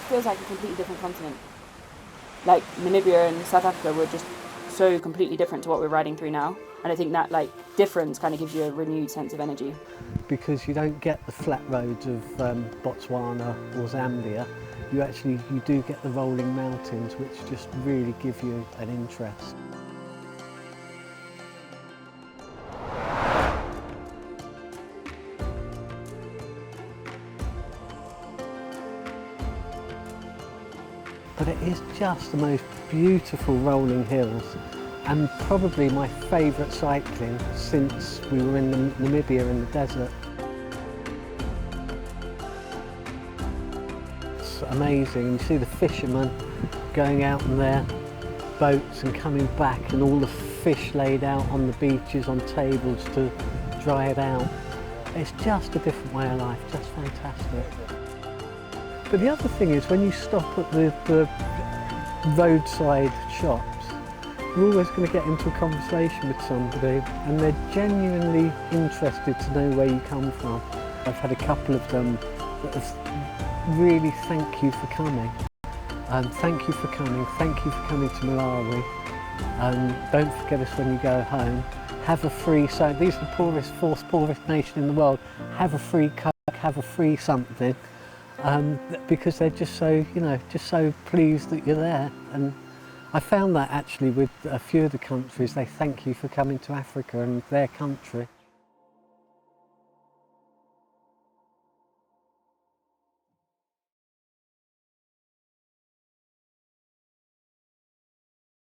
feels like a completely different continent. Like Namibia and South Africa were just so completely different to what we're riding through now. And I think that like difference kind of gives you a renewed sense of energy. Because you don't get the flat roads of Botswana or Zambia, you do get the rolling mountains, which just really give you an interest. But it is just the most beautiful rolling hills, and probably my favourite cycling since we were in Namibia in the desert. It's amazing. You see the fishermen going out in their boats and coming back, and all the fish laid out on the beaches on tables to dry it out. It's just a different way of life, just fantastic. But the other thing is, when you stop at the roadside shops, you're always going to get into a conversation with somebody, and they're genuinely interested to know where you come from. I've had a couple of them that have really thank you for coming. Thank you for coming to Malawi. Don't forget us when you go home. Have a free, so these are the fourth poorest nation in the world. Have a free Coke, have a free something. Because they're just so, just so pleased that you're there. And I found that actually with a few of the countries, they thank you for coming to Africa and their country.